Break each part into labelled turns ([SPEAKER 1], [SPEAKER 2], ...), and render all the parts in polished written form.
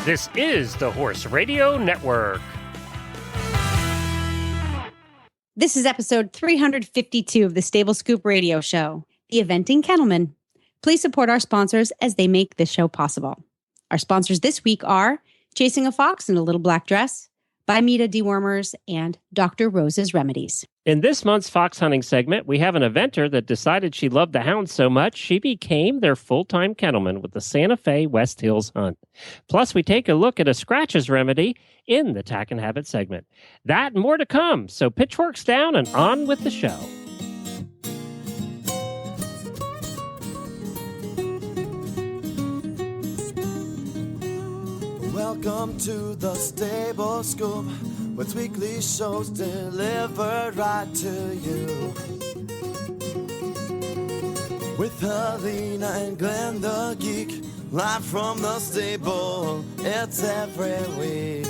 [SPEAKER 1] This is the Horse Radio Network.
[SPEAKER 2] This is episode 352 of the Stable Scoop Radio Show, the eventing Kennelman. Please support our sponsors as they make this show possible. Our sponsors this week are Chasing a Fox in a Little Black Dress, Bimeda Dewormers, and Dr. Rose's Remedies.
[SPEAKER 1] In this month's fox hunting segment, we have an eventer that decided she loved the hounds so much, she became their full-time kennelman with the Santa Fe West Hills Hunt. Plus, we take a look at a scratches remedy in the Tack and Habit segment. That and more to come, so pitchforks down and on with the show.
[SPEAKER 3] Welcome to the Stable Scoop, with weekly shows delivered right to you. With Helena and Glenn the Geek, live from the stable, it's every week.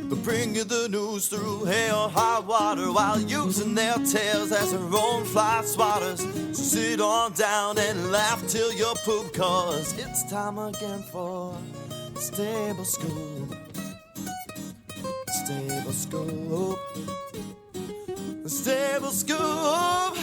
[SPEAKER 3] They'll bring you the news through hail or high water, while using their tails as their own fly swatters. So sit on down and laugh till you poop, cause it's time again for Stable Scoop. Stable Scoop. Stable Scoop.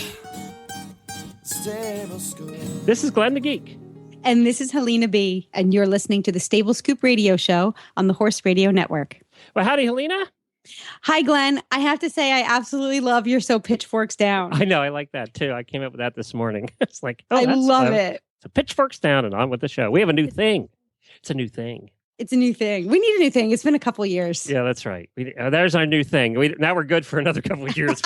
[SPEAKER 3] Stable Scoop.
[SPEAKER 1] This is Glenn the Geek.
[SPEAKER 2] And this is Helena B. And you're listening to the Stable Scoop Radio Show on the Horse Radio Network.
[SPEAKER 1] Well, howdy, Helena.
[SPEAKER 2] Hi, Glenn. I have to say, I absolutely love your So Pitchforks Down.
[SPEAKER 1] I know, I like that too. I came up with that this morning. It's like,
[SPEAKER 2] I love it.
[SPEAKER 1] So pitchforks down and on with the show. We have a new thing. It's a new thing.
[SPEAKER 2] It's a new thing. We need a new thing. It's been a couple of years.
[SPEAKER 1] Yeah, that's right. There's our new thing. Now we're good for another couple of years.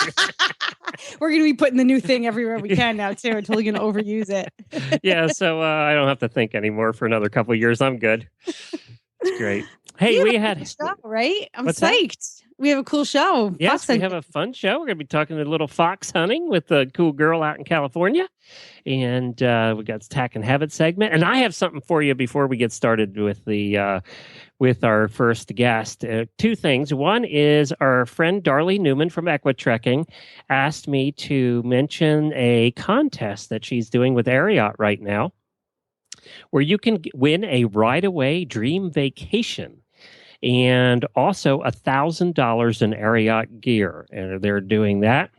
[SPEAKER 2] We're going to be putting the new thing everywhere we can now, too, until we're going to overuse it.
[SPEAKER 1] Yeah, so I don't have to think anymore for another couple of years. I'm good. It's great. Hey, we had
[SPEAKER 2] a show, right? I'm
[SPEAKER 1] What's
[SPEAKER 2] psyched. That? We have a cool show.
[SPEAKER 1] Yes, we have a fun show. We're going to be talking a little fox hunting with a cool girl out in California. And we got the Tack and Habit segment. And I have something for you before we get started with the with our first guest. Two things. One is our friend Darlie Newman from Equitrekking asked me to mention a contest that she's doing with Ariat right now, where you can win a ride-away dream vacation and also $1,000 in Ariat gear. And they're doing that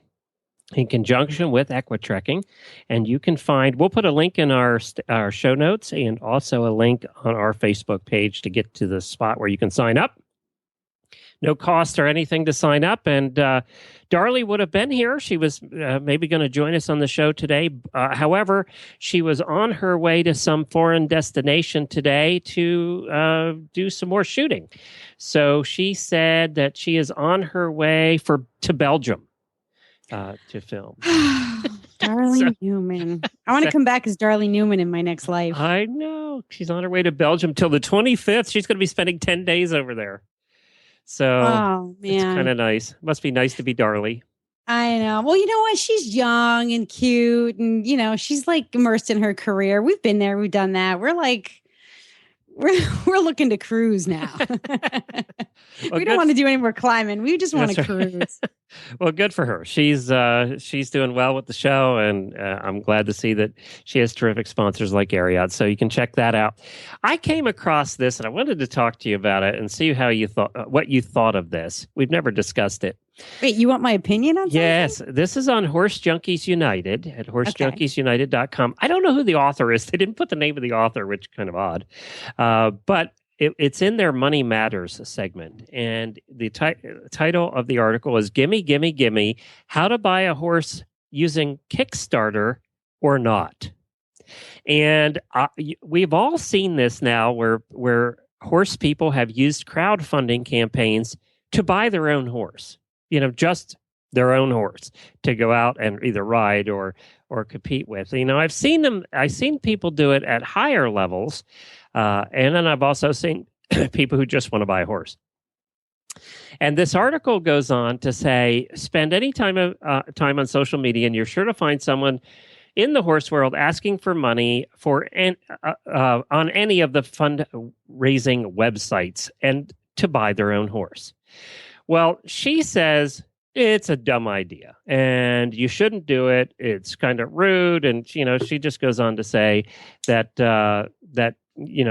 [SPEAKER 1] in conjunction with Equitrekking. And you can find, we'll put a link in our show notes and also a link on our Facebook page to get to the spot where you can sign up. No cost or anything to sign up. And Darlie would have been here. She was maybe going to join us on the show today. However, she was on her way to some foreign destination today to do some more shooting. So she said that she is on her way to Belgium to film.
[SPEAKER 2] Darlie Newman. I want to come back as Darlie Newman in my next life.
[SPEAKER 1] I know. She's on her way to Belgium till the 25th. She's going to be spending 10 days over there. So it's kind of nice. Must be nice to be Darlie.
[SPEAKER 2] I know. Well, you know what? She's young and cute and, she's like immersed in her career. We've been there. We've done that. We're like, we're looking to cruise now.
[SPEAKER 1] Well,
[SPEAKER 2] we don't want to do any more climbing. We just want to cruise.
[SPEAKER 1] Well, good for her. She's doing well with the show, and I'm glad to see that she has terrific sponsors like Ariat. So you can check that out. I came across this, and I wanted to talk to you about it and see how you thought, what you thought of this. We've never discussed it.
[SPEAKER 2] Wait, you want my opinion on something?
[SPEAKER 1] Yes, this is on Horse Junkies United at horsejunkiesunited.com. I don't know who the author is. They didn't put the name of the author, which is kind of odd. But it's in their Money Matters segment. And the title of the article is Gimme, Gimme, Gimme, How to Buy a Horse Using Kickstarter or Not. And we've all seen this now where horse people have used crowdfunding campaigns to buy their own horse. Just their own horse to go out and either ride or compete with. I've seen people do it at higher levels. And then I've also seen people who just want to buy a horse. And this article goes on to say, spend any time on social media and you're sure to find someone in the horse world asking for money on any of the fundraising websites and to buy their own horse. Well, she says it's a dumb idea and you shouldn't do it. It's kind of rude. And, she just goes on to say that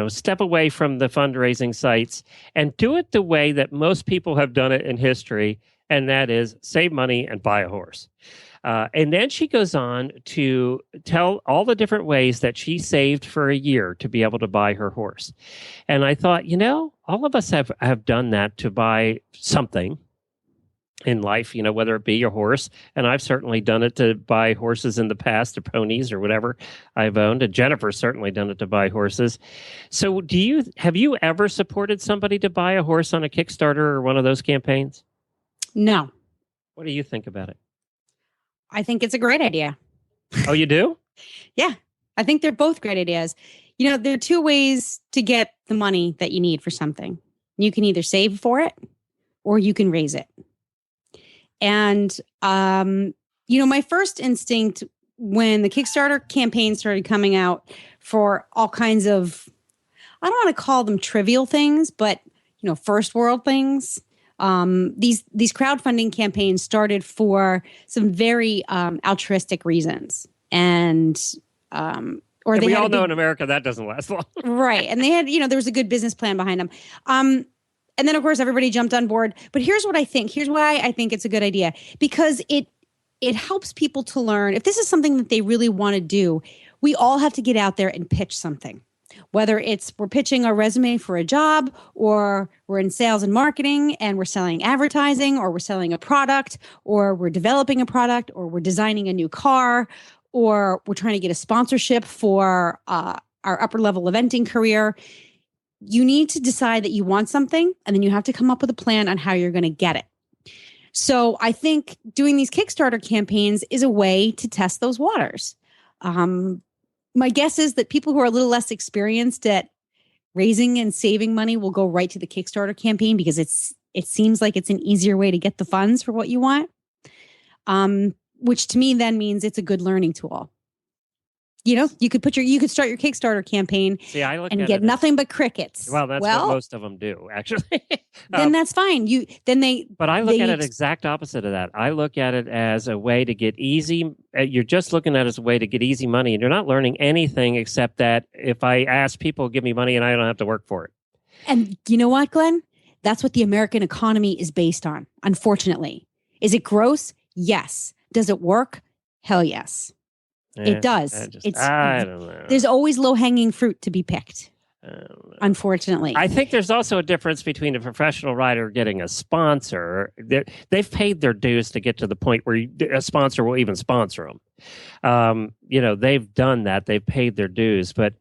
[SPEAKER 1] step away from the fundraising sites and do it the way that most people have done it in history, and that is save money and buy a horse. And then she goes on to tell all the different ways that she saved for a year to be able to buy her horse. And I thought, all of us have done that to buy something in life, whether it be a horse. And I've certainly done it to buy horses in the past, or ponies or whatever I've owned. And Jennifer's certainly done it to buy horses. So have you ever supported somebody to buy a horse on a Kickstarter or one of those campaigns?
[SPEAKER 2] No.
[SPEAKER 1] What do you think about it?
[SPEAKER 2] I think it's a great idea.
[SPEAKER 1] Oh, you do?
[SPEAKER 2] Yeah. I think they're both great ideas. There are two ways to get the money that you need for something. You can either save for it or you can raise it. And, my first instinct when the Kickstarter campaign started coming out for all kinds of, I don't want to call them trivial things, but, first world things. These crowdfunding campaigns started for some very altruistic reasons. And,
[SPEAKER 1] we all know in America that doesn't last long.
[SPEAKER 2] Right. And they had, there was a good business plan behind them. And then, of course, everybody jumped on board. But here's what I think. Here's why I think it's a good idea. Because it helps people to learn. If this is something that they really want to do, we all have to get out there and pitch something. Whether it's we're pitching our resume for a job, or we're in sales and marketing and we're selling advertising, or we're selling a product, or we're developing a product, or we're designing a new car, or we're trying to get a sponsorship for our upper level eventing career. You need to decide that you want something, and then you have to come up with a plan on how you're going to get it. So I think doing these Kickstarter campaigns is a way to test those waters. My guess is that people who are a little less experienced at raising and saving money will go right to the Kickstarter campaign because it seems like it's an easier way to get the funds for what you want, which to me then means it's a good learning tool. You could start your Kickstarter campaign and get nothing but crickets.
[SPEAKER 1] Well, that's what most of them do, actually.
[SPEAKER 2] Then that's fine.
[SPEAKER 1] But I look at it exact opposite of that. I look at it as a way to get easy. You're just looking at it as a way to get easy money, and you're not learning anything except that if I ask people to give me money and I don't have to work for it.
[SPEAKER 2] And you know what, Glenn? That's what the American economy is based on, unfortunately. Is it gross? Yes. Does it work? Hell yes. It does.
[SPEAKER 1] I don't know.
[SPEAKER 2] There's always low-hanging fruit to be picked, unfortunately.
[SPEAKER 1] I think there's also a difference between a professional writer getting a sponsor. They've paid their dues to get to the point where a sponsor will even sponsor them. They've done that. They've paid their dues. But,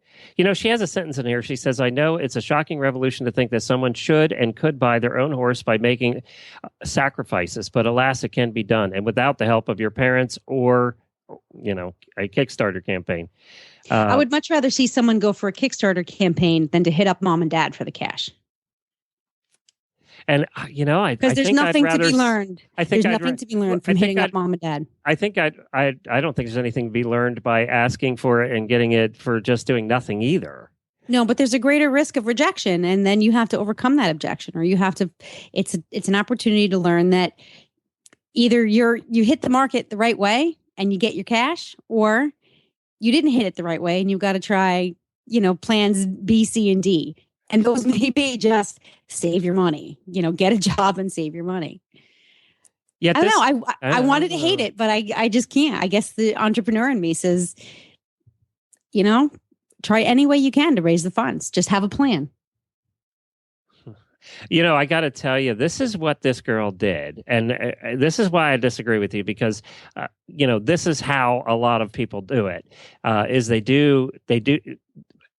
[SPEAKER 1] she has a sentence in here. She says, I know it's a shocking revolution to think that someone should and could buy their own horse by making sacrifices. But alas, it can be done. And without the help of your parents or a Kickstarter campaign.
[SPEAKER 2] I would much rather see someone go for a Kickstarter campaign than to hit up mom and dad for the cash.
[SPEAKER 1] And,
[SPEAKER 2] because there's nothing to be learned. There's nothing to be learned from hitting up mom and dad.
[SPEAKER 1] I think I don't think there's anything to be learned by asking for it and getting it for just doing nothing either.
[SPEAKER 2] No, but there's a greater risk of rejection, and then you have to overcome that objection, or you have to. It's an opportunity to learn that either you hit the market the right way and you get your cash, or you didn't hit it the right way and you've got to try, plans B, C, and D. And those may be just save your money, get a job and save your money. Yeah, I don't know. I wanted to hate it, but I just can't. I guess the entrepreneur in me says, try any way you can to raise the funds. Just have a plan.
[SPEAKER 1] I got to tell you, this is what this girl did. And this is why I disagree with you, because, this is how a lot of people do it,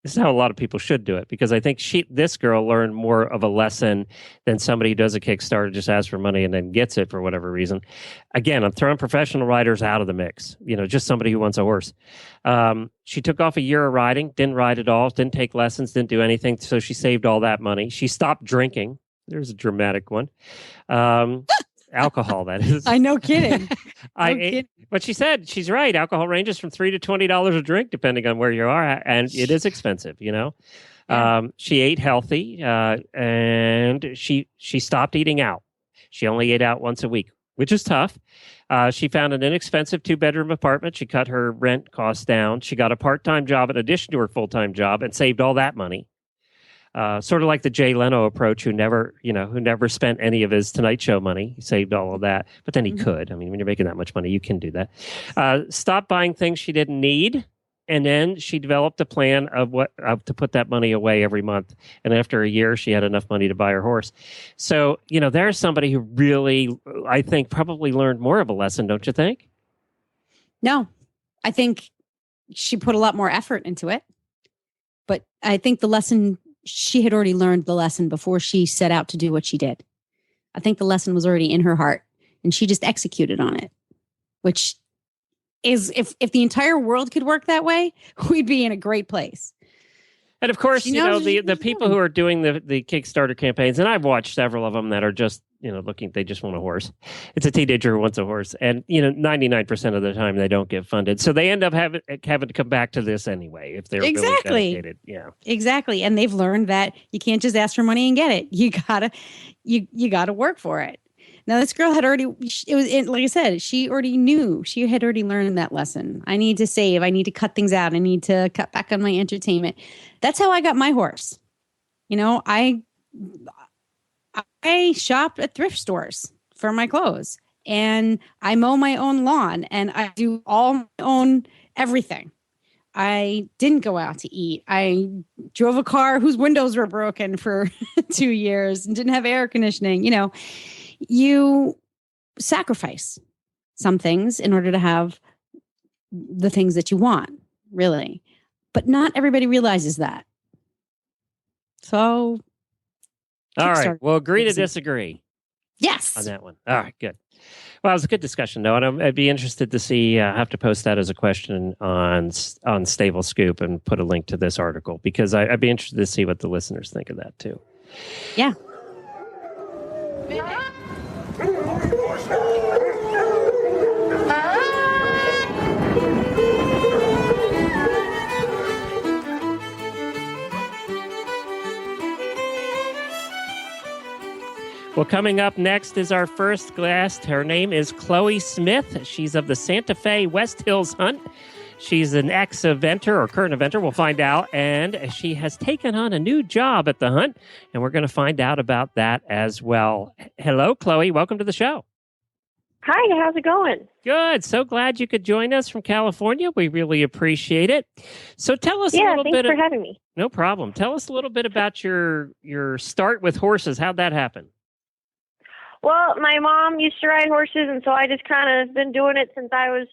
[SPEAKER 1] this is how a lot of people should do it, because I think this girl learned more of a lesson than somebody who does a Kickstarter, just asks for money and then gets it for whatever reason. Again, I'm throwing professional riders out of the mix, just somebody who wants a horse. She took off a year of riding, didn't ride at all, didn't take lessons, didn't do anything. So she saved all that money. She stopped drinking. There's a dramatic one. Alcohol, that is.
[SPEAKER 2] I know, kidding.
[SPEAKER 1] But she said she's right. Alcohol ranges from $3 to $20 a drink, depending on where you are, and it is expensive. Yeah. She ate healthy, and she stopped eating out. She only ate out once a week, which is tough. She found an inexpensive 2-bedroom apartment. She cut her rent costs down. She got a part-time job in addition to her full-time job and saved all that money. Sort of like the Jay Leno approach, who never spent any of his Tonight Show money. He saved all of that, but then he could. I mean, when you're making that much money, you can do that. Stop buying things she didn't need. And then she developed a plan of to put that money away every month. And after a year, she had enough money to buy her horse. So, there's somebody who really, I think, probably learned more of a lesson, don't you think?
[SPEAKER 2] No, I think she put a lot more effort into it. But I think she had already learned the lesson before she set out to do what she did. I think the lesson was already in her heart, and she just executed on it, which is if the entire world could work that way, we'd be in a great place.
[SPEAKER 1] And of course, the people who are doing the Kickstarter campaigns, and I've watched several of them that are just, they just want a horse. It's a teenager who wants a horse. And, 99% of the time they don't get funded. So they end up having to come back to this anyway, if they're really dedicated. Yeah, exactly.
[SPEAKER 2] And they've learned that you can't just ask for money and get it. You gotta work for it. Now, this girl had already, like I said, she already knew. She had already learned that lesson. I need to save. I need to cut things out. I need to cut back on my entertainment. That's how I got my horse. I shop at thrift stores for my clothes, and I mow my own lawn, and I do all my own everything. I didn't go out to eat. I drove a car whose windows were broken for 2 years and didn't have air conditioning. You sacrifice some things in order to have the things that you want, really. But not everybody realizes that. So,
[SPEAKER 1] all right. We'll agree to disagree.
[SPEAKER 2] Yes.
[SPEAKER 1] On that one. All right, good. Well, it was a good discussion, though, and I'd be interested to see. I have to post that as a question on Stable Scoop and put a link to this article, because I'd be interested to see what the listeners think of that, too.
[SPEAKER 2] Yeah.
[SPEAKER 1] Well, coming up next is our first guest. Her name is Chloe Smith. She's of the Santa Fe West Hills Hunt. She's an ex-eventer or current eventer. We'll find out. And she has taken on a new job at the hunt, and we're going to find out about that as well. Hello, Chloe. Welcome to the show.
[SPEAKER 4] Hi, how's it going?
[SPEAKER 1] Good. So glad you could join us from California. We really appreciate it. So tell us a little bit.
[SPEAKER 4] Thanks for having me.
[SPEAKER 1] No problem. Tell us a little bit about your start with horses. How'd that happen?
[SPEAKER 4] Well, my mom used to ride horses, and so I just kind of been doing it since I was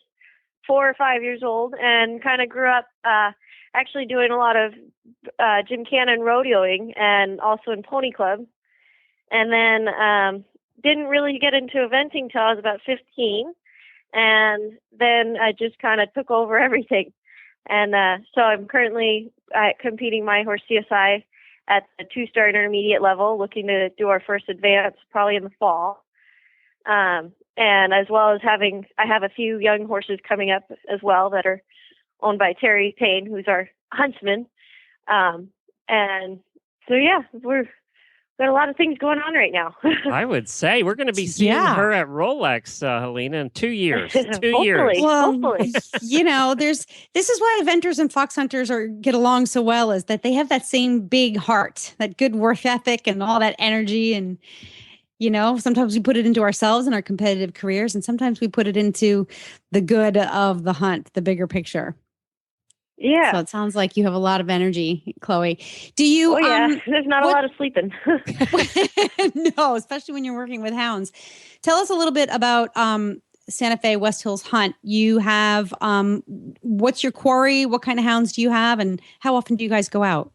[SPEAKER 4] 4 or 5 years old, and kind of grew up actually doing a lot of gymkhana rodeoing, and also in pony club. And then didn't really get into eventing till I was about 15, and then I just kind of took over everything. And so I'm currently competing my horse CSI at the 2-star intermediate level, looking to do our first advance probably in the fall. And as well as I have a few young horses coming up as well that are owned by Terry Payne, who's our huntsman. And so, we've got a lot of things going on right now.
[SPEAKER 1] I would say we're going to be seeing her at Rolex, Helena, in 2 years. 2
[SPEAKER 4] hopefully,
[SPEAKER 1] years.
[SPEAKER 2] Well,
[SPEAKER 4] hopefully.
[SPEAKER 2] This is why eventers and fox hunters get along so well, is that they have that same big heart, that good work ethic and all that energy. And, sometimes we put it into ourselves and our competitive careers, and sometimes we put it into the good of the hunt, the bigger picture.
[SPEAKER 4] Yeah.
[SPEAKER 2] So it sounds like you have a lot of energy, Chloe. Do you?
[SPEAKER 4] Oh, yeah. There's not a lot of sleeping.
[SPEAKER 2] No, especially when you're working with hounds. Tell us a little bit about Santa Fe West Hills Hunt. You have, what's your quarry? What kind of hounds do you have? And how often do you guys go out?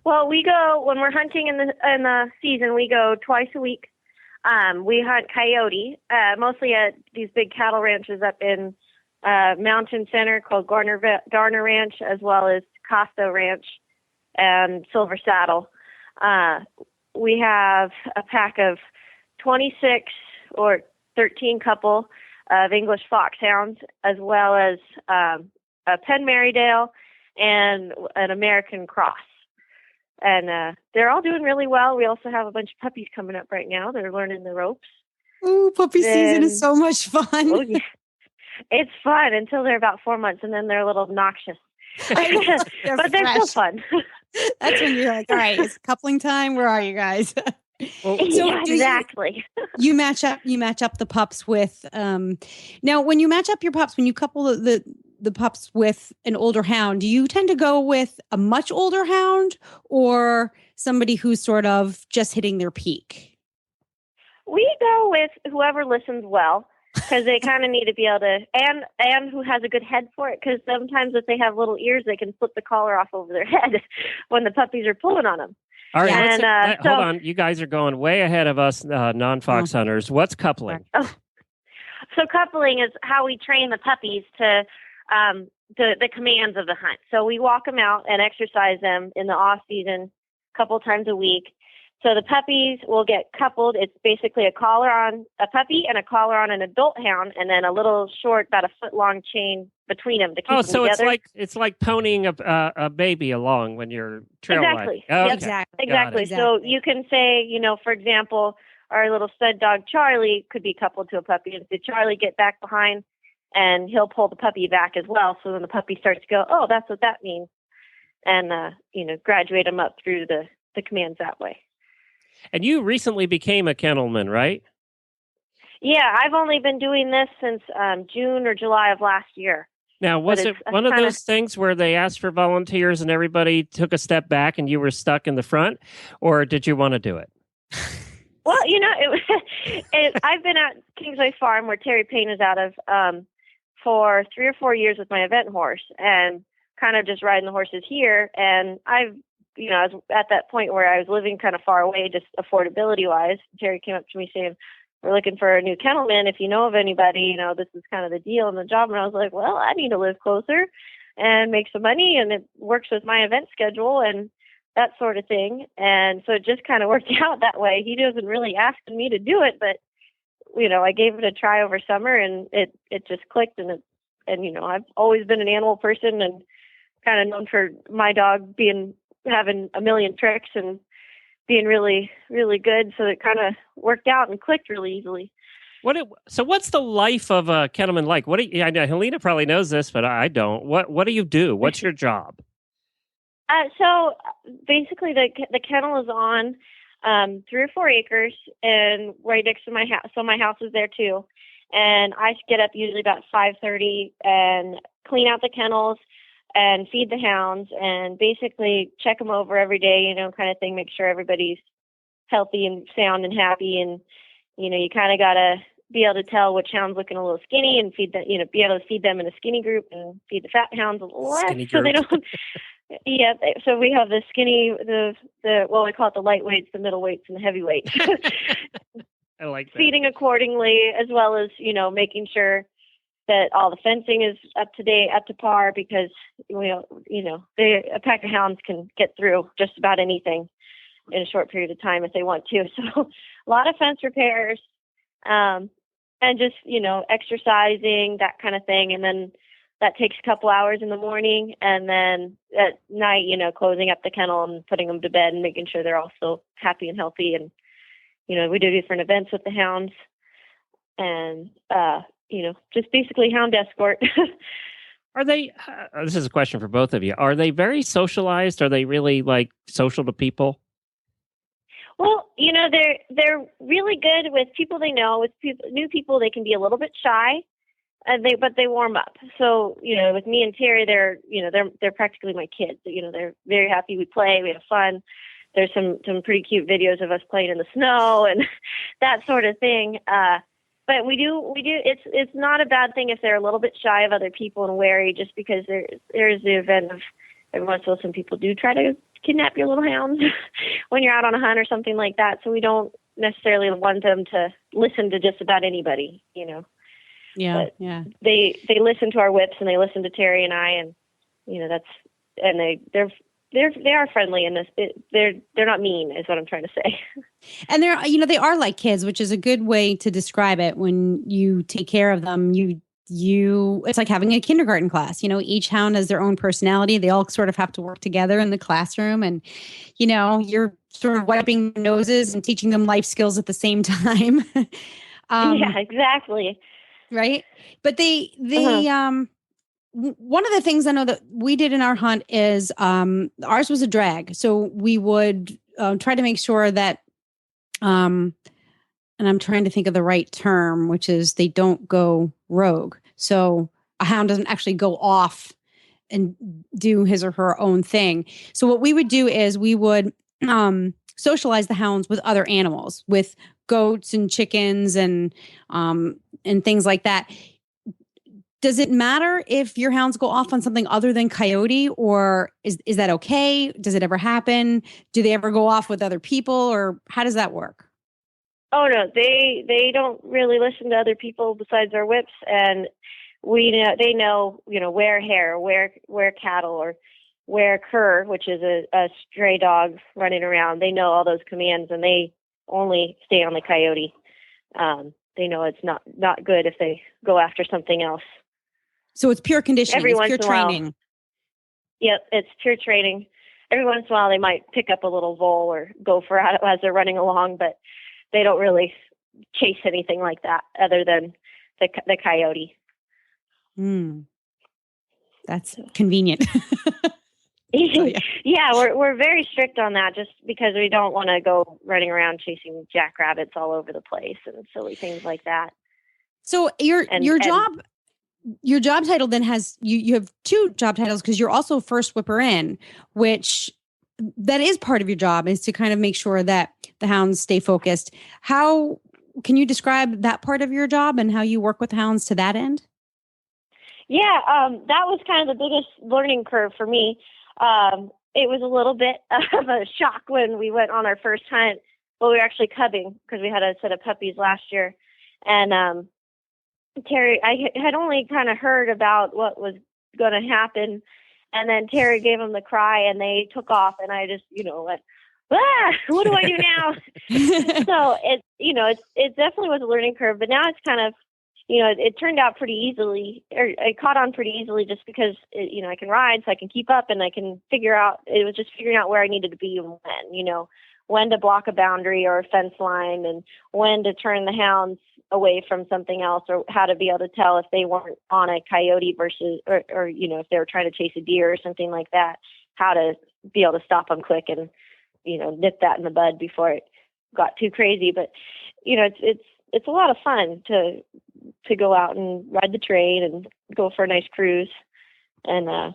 [SPEAKER 4] Well, we go, when we're hunting in the season, we go twice a week. We hunt coyote, mostly at these big cattle ranches up in Mountain Center called Garner Ranch, as well as Costa Ranch and Silver Saddle. We have a pack of 26 or 13 couple of English foxhounds, as well as a Penn Marydale and an American Cross. And they're all doing really well. We also have a bunch of puppies coming up right now. They're learning the ropes.
[SPEAKER 2] Ooh, puppy season is
[SPEAKER 4] Then-
[SPEAKER 2] so much fun.
[SPEAKER 4] Oh, yeah. It's fun until they're about 4 months, and then they're a little obnoxious.
[SPEAKER 2] I know,
[SPEAKER 4] But they're still
[SPEAKER 2] fresh.
[SPEAKER 4] fun.
[SPEAKER 2] That's when you're like, all right, it's coupling time. Where are you guys?
[SPEAKER 1] Well,
[SPEAKER 2] So
[SPEAKER 4] Yeah,
[SPEAKER 2] do
[SPEAKER 4] exactly.
[SPEAKER 2] you match up the pups with now when you match up your pups, when you couple the pups with an older hound, do you tend to go with a much older hound or somebody who's sort of just hitting their peak?
[SPEAKER 4] We go with whoever listens well, because they kind of need to be able to, and who has a good head for it, because sometimes if they have little ears, they can flip the collar off over their head when the puppies are pulling on them.
[SPEAKER 1] all right,
[SPEAKER 4] And,
[SPEAKER 1] hold
[SPEAKER 4] so-
[SPEAKER 1] on. You guys are going way ahead of us non-fox hunters. What's coupling?
[SPEAKER 4] So coupling is how we train the puppies to the commands of the hunt. So we walk them out and exercise them in the off season a couple times a week. So the puppies will get coupled. It's basically a collar on a puppy and a collar on an adult hound, and then a little short, about a foot long chain between them to keep them
[SPEAKER 1] So
[SPEAKER 4] together.
[SPEAKER 1] it's like ponying a baby along when you're trail
[SPEAKER 4] Exactly.
[SPEAKER 1] riding. Oh,
[SPEAKER 4] Yep.
[SPEAKER 1] okay.
[SPEAKER 2] Exactly.
[SPEAKER 4] Exactly. So you can say, for example, our little stud dog Charlie could be coupled to a puppy, and did Charlie get back behind, and he'll pull the puppy back as well. So then the puppy starts to go, oh, that's what that means, and graduate them up through the commands that way.
[SPEAKER 1] And you recently became a kennelman, right?
[SPEAKER 4] Yeah, I've only been doing this since June or July of last year.
[SPEAKER 1] Now, was it
[SPEAKER 4] it's
[SPEAKER 1] one of
[SPEAKER 4] kinda-
[SPEAKER 1] those things where they asked for volunteers and everybody took a step back and you were stuck in the front, or did you want to do it?
[SPEAKER 4] Well, I've been at Kingsway Farm, where Terry Payne is out of, for 3 or 4 years with my event horse, and kind of just riding the horses here. And I was at that point where I was living kind of far away, just affordability wise. Terry came up to me saying, we're looking for a new kennelman. If you know of anybody, this is kind of the deal in the job. And I was like, well, I need to live closer and make some money, and it works with my event schedule and that sort of thing. And so it just kind of worked out that way. He doesn't really ask me to do it, but I gave it a try over summer, and it just clicked. And I've always been an animal person, and kind of known for my dog having a million tricks and being really, really good. So it kind of worked out and clicked really easily.
[SPEAKER 1] So what's the life of a kennelman like? I know Helena probably knows this, but I don't. What do you do? What's your job?
[SPEAKER 4] So basically the kennel is on 3 or 4 acres and right next to my house. So my house is there too. And I get up usually about 5:30 and clean out the kennels and feed the hounds and basically check them over every day, kind of thing, make sure everybody's healthy and sound and happy. And, you kind of got to be able to tell which hound's looking a little skinny and feed them, be able to feed them in a skinny group and feed the fat hounds a little less. So they don't, yeah. So we have the skinny, we call it the lightweights, the middleweights, and the heavyweights.
[SPEAKER 1] I like that.
[SPEAKER 4] Feeding accordingly, as well as, making sure that all the fencing is up to date, up to par, because a pack of hounds can get through just about anything in a short period of time if they want to. So a lot of fence repairs, and just exercising, that kind of thing, and then that takes a couple hours in the morning, and then at night, closing up the kennel and putting them to bed and making sure they're all still happy and healthy. And we do different events with the hounds, and just basically hound escort.
[SPEAKER 1] Are they? This is a question for both of you. Are they very socialized? Are they really like social to people?
[SPEAKER 4] Well, they're really good with people they know. With new people, they can be a little bit shy, but they warm up. So with me and Terry, they're practically my kids. They're very happy. We play, we have fun. There's some pretty cute videos of us playing in the snow and that sort of thing. But we do. It's not a bad thing if they're a little bit shy of other people and wary, just because there is the event of every once in a while some people do try to kidnap your little hounds when you're out on a hunt or something like that. So we don't necessarily want them to listen to just about anybody,
[SPEAKER 2] Yeah,
[SPEAKER 4] but
[SPEAKER 2] yeah.
[SPEAKER 4] They listen to our whips, and they listen to Terry and I, and they are friendly in this. They're not mean, is what I'm trying to say.
[SPEAKER 2] And they are like kids, which is a good way to describe it. When you take care of them, it's like having a kindergarten class. Each hound has their own personality. They all sort of have to work together in the classroom, and you're sort of wiping noses and teaching them life skills at the same time.
[SPEAKER 4] Yeah, exactly.
[SPEAKER 2] Right. But one of the things I know that we did in our hunt is ours was a drag. So we would try to make sure that, and I'm trying to think of the right term, which is they don't go rogue. So a hound doesn't actually go off and do his or her own thing. So what we would do is we would socialize the hounds with other animals, with goats and chickens and things like that. Does it matter if your hounds go off on something other than coyote, or is that okay? Does it ever happen? Do they ever go off with other people, or how does that work?
[SPEAKER 4] Oh no, they don't really listen to other people besides our whips, and they know where hare, where cattle, or where cur, which is a stray dog running around. They know all those commands, and they only stay on the coyote. They know it's not good if they go after something else.
[SPEAKER 2] So it's pure conditioning. It's pure training.
[SPEAKER 4] Yep, it's pure training. Every once in a while, they might pick up a little vole or go for it as they're running along, but they don't really chase anything like that other than the coyote.
[SPEAKER 2] That's convenient.
[SPEAKER 4] Yeah, we're very strict on that, just because we don't want to go running around chasing jackrabbits all over the place and silly things like that.
[SPEAKER 2] So your job title then has you have two job titles, because you're also first whipper in, which that is part of your job, is to kind of make sure that the hounds stay focused. How can you describe that part of your job and how you work with hounds to that end?
[SPEAKER 4] Yeah, that was kind of the biggest learning curve for me. It was a little bit of a shock when we went on our first hunt. Well, we were actually cubbing because we had a set of puppies last year. And Terry, I had only kind of heard about what was going to happen. And then Terry gave them the cry and they took off. And I just, went, what do I do now? So it definitely was a learning curve. But now it's kind of, it turned out pretty easily, or it caught on pretty easily, just because, I can ride, so I can keep up, and I can figure out, it was just figuring out where I needed to be and when to block a boundary or a fence line, and when to turn the hounds away from something else, or how to be able to tell if they weren't on a coyote versus, or if they were trying to chase a deer or something like that, how to be able to stop them quick and, nip that in the bud before it got too crazy. But, it's a lot of fun to go out and ride the train and go for a nice cruise, and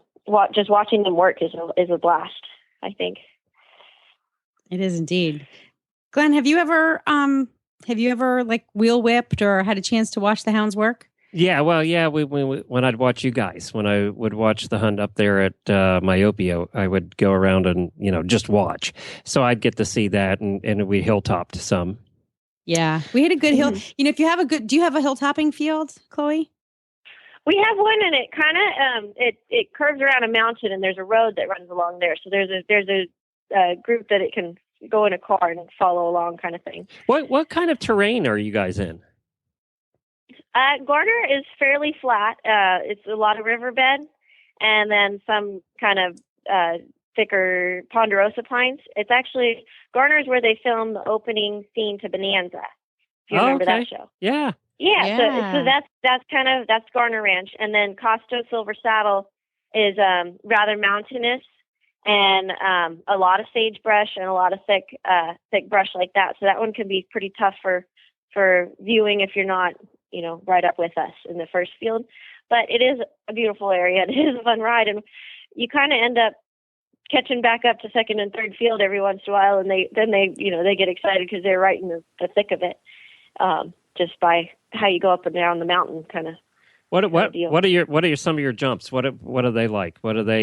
[SPEAKER 4] just watching them work is a blast, I think.
[SPEAKER 2] It is indeed. Glenn, have you ever like wheel whipped or had a chance to watch the hounds work?
[SPEAKER 1] Yeah, well, yeah. When I'd watch you guys, when I would watch the hunt up there at Myopia, I would go around and just watch. So I'd get to see that, and we hilltopped some.
[SPEAKER 2] Yeah, we had a good hill. If you have do you have a hilltopping field, Chloe?
[SPEAKER 4] We have one, and it kind of it curves around a mountain, and there's a road that runs along there. So there's a group that it can go in a car and follow along, kind of thing.
[SPEAKER 1] What kind of terrain are you guys in?
[SPEAKER 4] Garner is fairly flat. It's a lot of riverbed, and then some kind of thicker ponderosa pines. It's actually, Garner is where they filmed the opening scene to Bonanza. If you remember that show.
[SPEAKER 1] Yeah.
[SPEAKER 4] Yeah. So that's Garner Ranch. And then Costo Silver Saddle is rather mountainous, and a lot of sagebrush and a lot of thick brush like that. So that one can be pretty tough for viewing if you're not, right up with us in the first field. But it is a beautiful area. It is a fun ride, and you kind of end up catching back up to second and third field every once in a while, and they get excited because they're right in the thick of it, just by how you go up and down the mountain, kind of.
[SPEAKER 1] What are some of your jumps? What are they like? What are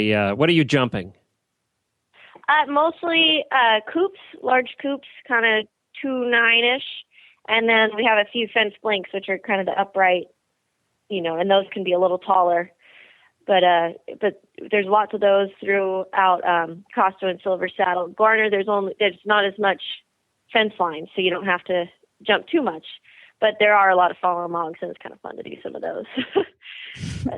[SPEAKER 1] you jumping?
[SPEAKER 4] Mostly coops, large coops, kind of 2.9-ish, and then we have a few fence blinks, which are kind of the upright, and those can be a little taller. But there's lots of those throughout Costo and Silver Saddle. Garner, there's not as much fence line, so you don't have to jump too much. But there are a lot of fallen logs, and it's kind of fun to do some of those.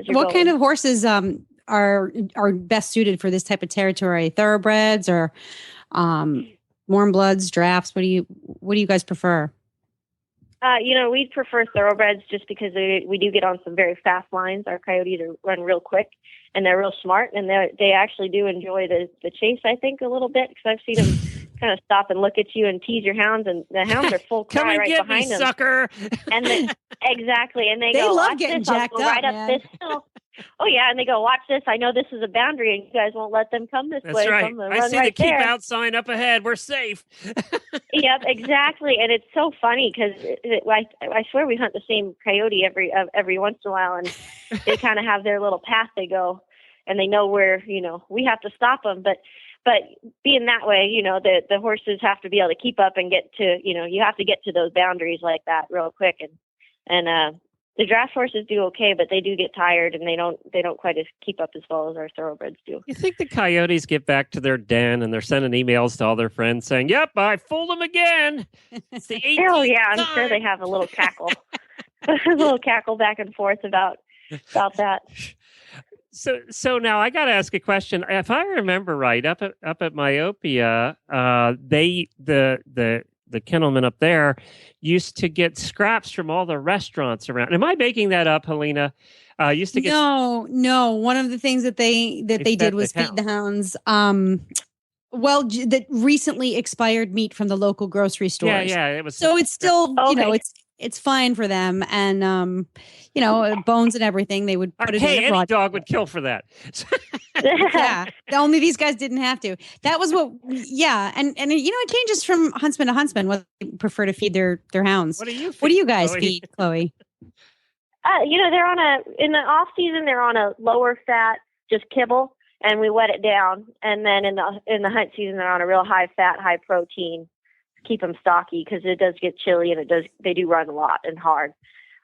[SPEAKER 2] What kind of horses are best suited for this type of territory? Thoroughbreds or warm bloods, drafts? What do you guys prefer?
[SPEAKER 4] We prefer thoroughbreds just because we do get on some very fast lines. Our coyotes run real quick, and they're real smart, and they actually do enjoy the chase, I think, a little bit, because I've seen them kind of stop and look at you and tease your hounds, and the hounds are full cry
[SPEAKER 1] Come and
[SPEAKER 4] right
[SPEAKER 1] get
[SPEAKER 4] behind
[SPEAKER 1] me,
[SPEAKER 4] them.
[SPEAKER 1] sucker!
[SPEAKER 4] And exactly, and they
[SPEAKER 2] They
[SPEAKER 4] go,
[SPEAKER 2] love
[SPEAKER 4] watch
[SPEAKER 2] getting
[SPEAKER 4] this, I'll
[SPEAKER 2] jacked
[SPEAKER 4] go
[SPEAKER 2] up,
[SPEAKER 4] right
[SPEAKER 2] man.
[SPEAKER 4] up this hill. Oh, yeah, and they go, watch this. I know this is a boundary, and you guys won't let them come this
[SPEAKER 1] That's
[SPEAKER 4] way.
[SPEAKER 1] right.
[SPEAKER 4] So I'm gonna
[SPEAKER 1] I
[SPEAKER 4] run
[SPEAKER 1] see
[SPEAKER 4] right
[SPEAKER 1] the keep
[SPEAKER 4] there.
[SPEAKER 1] out sign up ahead. We're safe.
[SPEAKER 4] Yep, exactly. And it's so funny because I swear we hunt the same coyote every once in a while, and they kind of have their little path they go, and they know where, we have to stop them. But being that way, the horses have to be able to keep up and get to, you have to get to those boundaries like that real quick. And the draft horses do okay, but they do get tired, and they don't quite keep up as well as our thoroughbreds do.
[SPEAKER 1] You think the coyotes get back to their den and they're sending emails to all their friends saying, "Yep, I fooled them again. It's the 18th
[SPEAKER 4] Oh yeah, I'm
[SPEAKER 1] time."
[SPEAKER 4] sure they have a little cackle, a little cackle back and forth about that.
[SPEAKER 1] So now I got to ask a question. If I remember right, up at Myopia, the kennelman up there used to get scraps from all the restaurants around. Am I making that up, Helena? Used to get
[SPEAKER 2] No. One of the things that they did was feed the hounds. That recently expired meat from the local grocery stores.
[SPEAKER 1] Yeah, it was.
[SPEAKER 2] So it's still,
[SPEAKER 4] okay.
[SPEAKER 2] It's fine for them, and bones and everything. They would put it in
[SPEAKER 1] Hey,
[SPEAKER 2] a
[SPEAKER 1] any dog would kill for that.
[SPEAKER 2] Yeah, only these guys didn't have to. That was what. Yeah, and it changes from huntsman to huntsman what they prefer to feed their hounds.
[SPEAKER 1] What do you
[SPEAKER 2] guys
[SPEAKER 1] Chloe?
[SPEAKER 2] feed, Chloe?
[SPEAKER 4] They're in the off season, they're on a lower fat, just kibble, and we wet it down. And then in the hunt season, they're on a real high fat, high protein, keep them stocky, because it does get chilly, and they do run a lot and hard.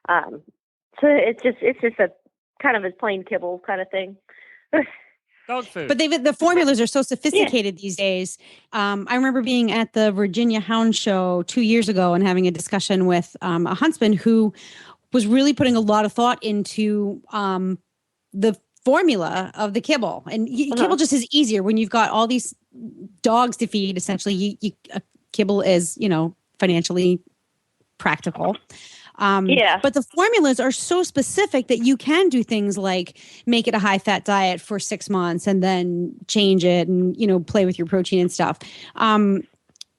[SPEAKER 4] So it's just a kind of a plain kibble kind of thing.
[SPEAKER 1] Dog food.
[SPEAKER 2] But the formulas are so sophisticated these days. I remember being at the Virginia Hound Show 2 years ago and having a discussion with a huntsman who was really putting a lot of thought into the formula of the kibble. And kibble just is easier when you've got all these dogs to feed. Essentially, kibble is, financially practical. But the formulas are so specific that you can do things like make it a high fat diet for 6 months and then change it and, play with your protein and stuff.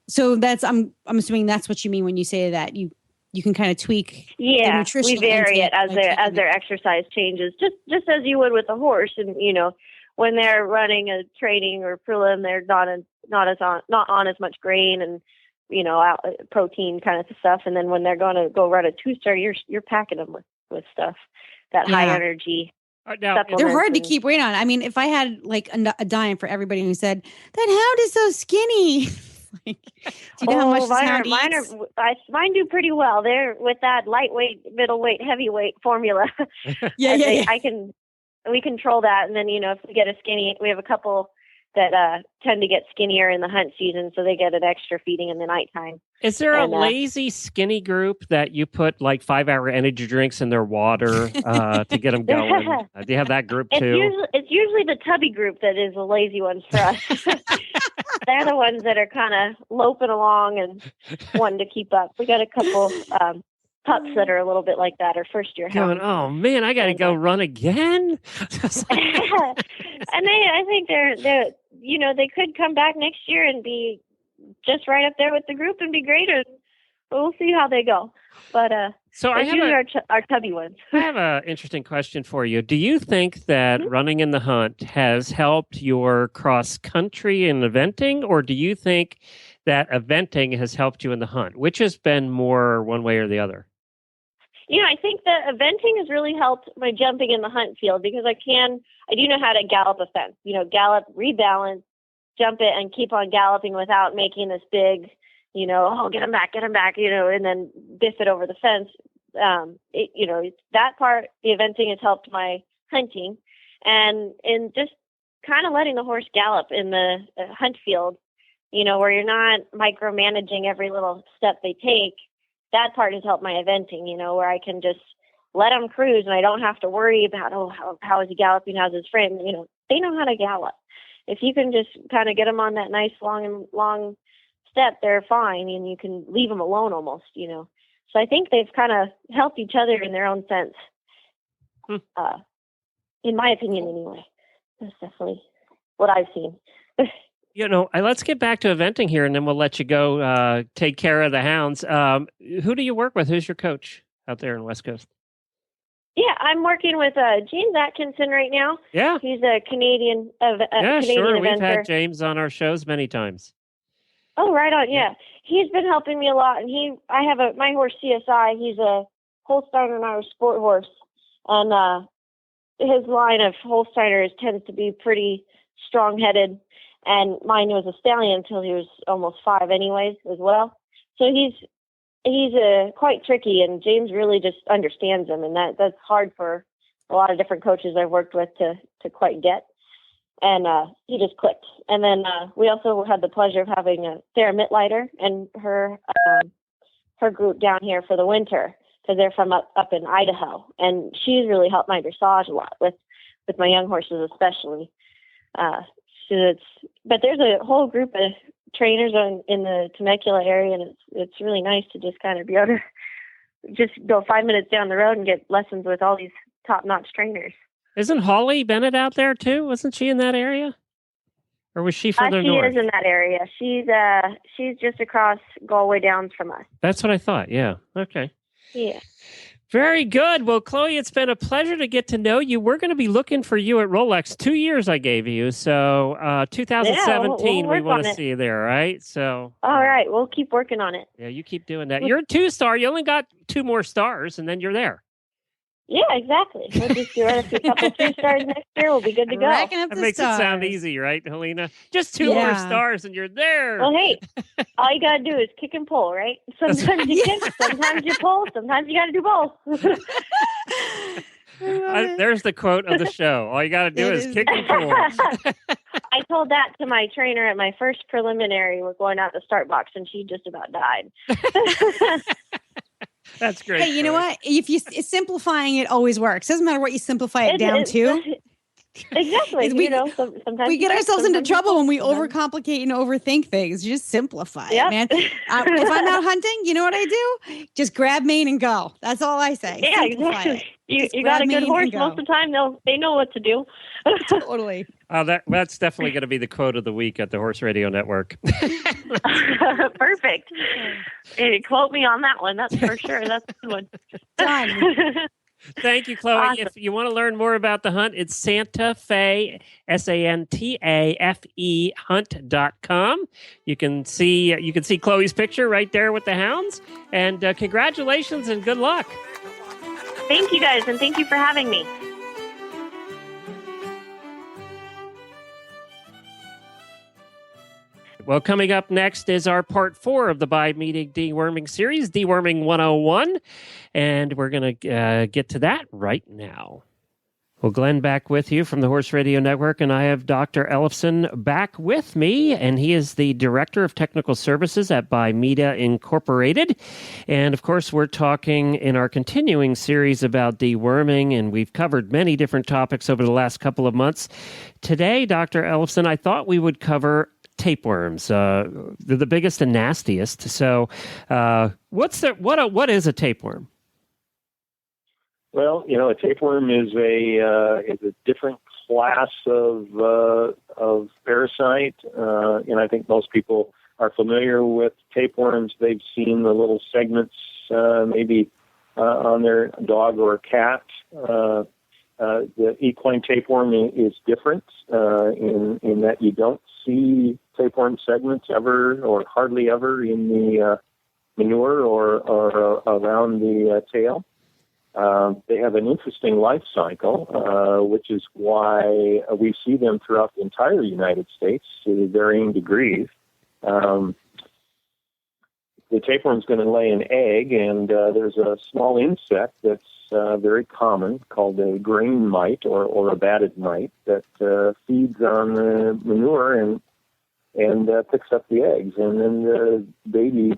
[SPEAKER 2] So that's, I'm assuming that's what you mean when you say that you can kind of tweak.
[SPEAKER 4] Yeah,
[SPEAKER 2] the
[SPEAKER 4] we vary it as their exercise changes, just as you would with a horse. And, when they're running a training or prelim, they're not on as much grain and, protein kind of stuff. And then when they're going to go run a 2-star, you're packing them with stuff, that high energy.
[SPEAKER 1] Now,
[SPEAKER 2] they're hard to keep weight on. I mean, if I had like a dime for everybody who said that hound is so skinny, do you know how much this hound eats?
[SPEAKER 4] Mine do pretty well. They're with that lightweight, middleweight, heavyweight formula.
[SPEAKER 2] Yeah.
[SPEAKER 4] We control that. And then, if we get a skinny, we have a couple that tend to get skinnier in the hunt season, so they get an extra feeding in the nighttime.
[SPEAKER 1] Is there a lazy skinny group that you put like 5-hour energy drinks in their water to get them going? Do you have that group too?
[SPEAKER 4] It's usually the tubby group that is the lazy ones for us. They're the ones that are kind of loping along and wanting to keep up. We got a couple pups that are a little bit like that, or first-year hounds.
[SPEAKER 1] Oh man, I got to go run again.
[SPEAKER 4] And I think they're they could come back next year and be just right up there with the group and be greater. But we'll see how they go. But
[SPEAKER 1] so I have
[SPEAKER 4] our tubby ones.
[SPEAKER 1] I have an interesting question for you. Do you think that running in the hunt has helped your cross country and eventing, or do you think that eventing has helped you in the hunt? Which has been more one way or the other?
[SPEAKER 4] I think that eventing has really helped my jumping in the hunt field, because I do know how to gallop a fence, gallop, rebalance, jump it, and keep on galloping without making this big, get him back, and then biff it over the fence. That part, the eventing has helped my hunting, and in just kind of letting the horse gallop in the hunt field, where you're not micromanaging every little step they take. That part has helped my eventing, where I can just let them cruise and I don't have to worry about, how is he galloping? How's his frame? They know how to gallop. If you can just kind of get them on that nice long step, they're fine, and you can leave them alone almost, So I think they've kind of helped each other in their own sense. In my opinion, anyway. That's definitely what I've seen.
[SPEAKER 1] Let's get back to eventing here, and then we'll let you go take care of the hounds. Who do you work with? Who's your coach out there in West Coast?
[SPEAKER 4] Yeah, I'm working with James Atkinson right now.
[SPEAKER 1] Yeah.
[SPEAKER 4] He's a Canadian Canadian
[SPEAKER 1] sure.
[SPEAKER 4] eventer.
[SPEAKER 1] We've had James on our shows many times.
[SPEAKER 4] Oh, right on. Yeah. He's been helping me a lot. And I have my horse CSI. He's a Holsteiner and Irish sport horse. And his line of Holsteiners tends to be pretty strong-headed. And mine was a stallion until he was almost 5 anyways as well. So he's quite tricky, and James really just understands him, and that's hard for a lot of different coaches I've worked with to quite get. And he just clicked. And then we also had the pleasure of having Sarah Mitleiter and her group down here for the winter, because they're from up in Idaho, and she's really helped my dressage a lot with my young horses especially. But there's a whole group of trainers in the Temecula area, and it's really nice to just kind of be able to just go 5 minutes down the road and get lessons with all these top-notch trainers.
[SPEAKER 1] Isn't Holly Bennett out there too? Wasn't she in that area? Or was she further north?
[SPEAKER 4] She is in that area. She's just across Galway Downs from us.
[SPEAKER 1] That's what I thought. Yeah. Okay.
[SPEAKER 4] Yeah.
[SPEAKER 1] Very good. Well, Chloe, it's been a pleasure to get to know you. We're going to be looking for you at Rolex. 2 years I gave you. So 2017, we want to see you there, right? So.
[SPEAKER 4] All right. We'll keep working on it.
[SPEAKER 1] Yeah, you keep doing that. You're a 2-star. You only got 2 more stars, and then you're there.
[SPEAKER 4] Yeah, exactly. We'll just do a couple 3 stars next year. We'll be good to go.
[SPEAKER 1] That makes it sound easy, right, Helena? Just 2 more stars and you're there.
[SPEAKER 4] Well, hey, all you got to do is kick and pull, right? Sometimes you kick, sometimes you pull, sometimes you got to do both.
[SPEAKER 1] There's the quote of the show. All you got to do is kick and pull.
[SPEAKER 4] I told that to my trainer at my first preliminary. We're going out the start box, and she just about died.
[SPEAKER 1] That's great.
[SPEAKER 2] Hey, you know what? If you simplifying it always works. Doesn't matter what you simplify it down to.
[SPEAKER 4] Exactly. Sometimes
[SPEAKER 2] we get ourselves into trouble when we overcomplicate and overthink things. Just simplify it, man. If I'm out hunting, you know what I do? Just grab mane and go. That's all I say.
[SPEAKER 4] Yeah,
[SPEAKER 2] simplify
[SPEAKER 4] exactly. You got a good horse. Most of the time, they know what to do.
[SPEAKER 2] Totally.
[SPEAKER 1] That's definitely going to be the quote of the week at the Horse Radio Network.
[SPEAKER 4] Perfect. Hey, quote me on that one. That's for sure. That's a good one.
[SPEAKER 2] Done.
[SPEAKER 1] Thank you, Chloe. Awesome. If you want to learn more about the hunt, it's Santa Fe, SANTAFE hunt.com. You can see Chloe's picture right there with the hounds. And congratulations and good luck.
[SPEAKER 4] Thank you, guys, and thank you for having me.
[SPEAKER 1] Well, coming up next is our part 4 of the bi-meeting deworming series, Deworming 101, and we're going to get to that right now. Well, Glenn back with you from the Horse Radio Network, and I have Dr. Ellefson back with me, and he is the Director of Technical Services at Bimeda Incorporated. And, of course, we're talking in our continuing series about deworming, and we've covered many different topics over the last couple of months. Today, Dr. Ellefson, I thought we would cover tapeworms. They're the biggest and nastiest. So what is a tapeworm?
[SPEAKER 5] Well, a tapeworm is a different class of parasite, and I think most people are familiar with tapeworms. They've seen the little segments, maybe on their dog or cat. The equine tapeworm is different in that you don't see tapeworm segments ever or hardly ever in the manure or around the tail. They have an interesting life cycle, which is why we see them throughout the entire United States to varying degrees. The tapeworm is going to lay an egg, and there's a small insect that's very common called a grain mite or a batted mite that feeds on the manure and picks up the eggs. And then the baby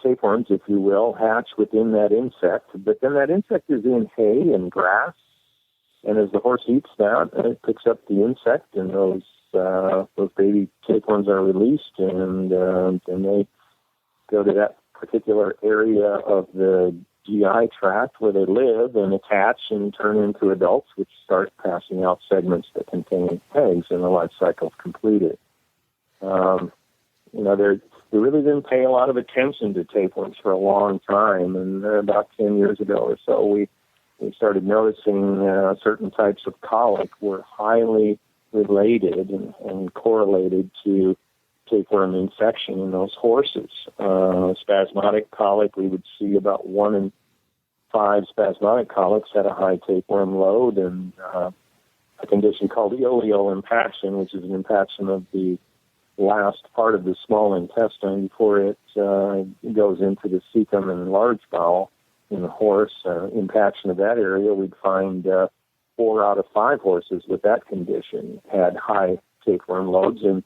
[SPEAKER 5] tapeworms, if you will, hatch within that insect. But then that insect is in hay and grass, and as the horse eats that, it picks up the insect, and those baby tapeworms are released, and they go to that particular area of the GI tract where they live and attach and turn into adults, which start passing out segments that contain eggs, and the life cycle is completed. They really didn't pay a lot of attention to tapeworms for a long time, and about 10 years ago or so, we started noticing certain types of colic were highly related and correlated to tapeworm infection in those horses. Spasmodic colic, we would see about 1 in 5 spasmodic colics had a high tapeworm load, and a condition called ileal impaction, which is an impaction of the last part of the small intestine before it goes into the cecum and large bowel in the horse. Impaction of that area, we'd find 4 out of 5 horses with that condition had high tapeworm loads. And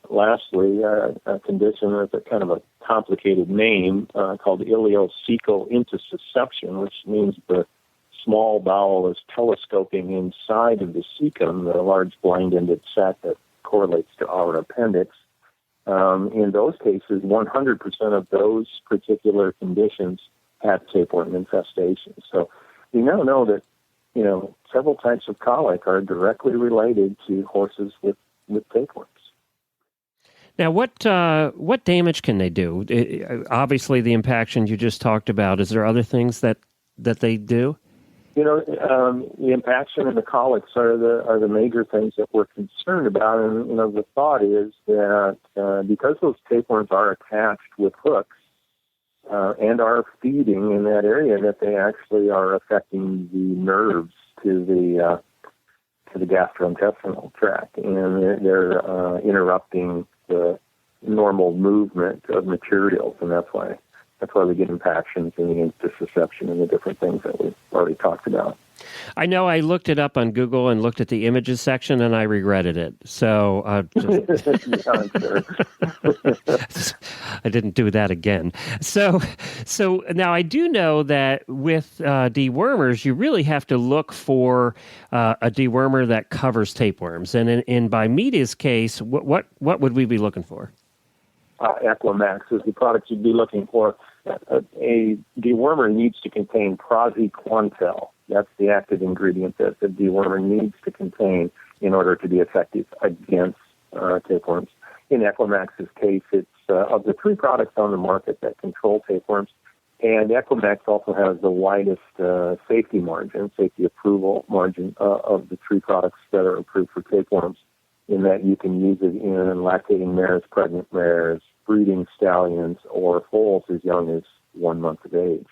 [SPEAKER 5] lastly, a condition with a kind of a complicated name called ileocecal intussusception, which means the small bowel is telescoping inside of the cecum, the large blind-ended sac that correlates to our appendix. In those cases, 100% of those particular conditions have tapeworm infestation. So we now know that, several types of colic are directly related to horses with tapeworms.
[SPEAKER 1] Now, what damage can they do? Obviously, the impaction you just talked about. Is there other things that they do?
[SPEAKER 5] The impaction and the colics are the major things that we're concerned about. And, the thought is that because those tapeworms are attached with hooks and are feeding in that area, that they actually are affecting the nerves to the gastrointestinal tract, and they're interrupting the normal movement of materials, and that's why we get impactions and the intussusception and the different things that we've already talked about.
[SPEAKER 1] I know I looked it up on Google and looked at the images section, and I regretted it. So I didn't do that again. So now I do know that with dewormers, you really have to look for a dewormer that covers tapeworms. And in by Media's case, what would we be looking for?
[SPEAKER 5] Equimax is the product you'd be looking for. A dewormer needs to contain praziquantel. That's the active ingredient that the dewormer needs to contain in order to be effective against tapeworms. In Equimax's case, it's of the 3 products on the market that control tapeworms, and Equimax also has the widest safety approval margin of the 3 products that are approved for tapeworms, in that you can use it in lactating mares, pregnant mares, breeding stallions, or foals as young as 1 month of age.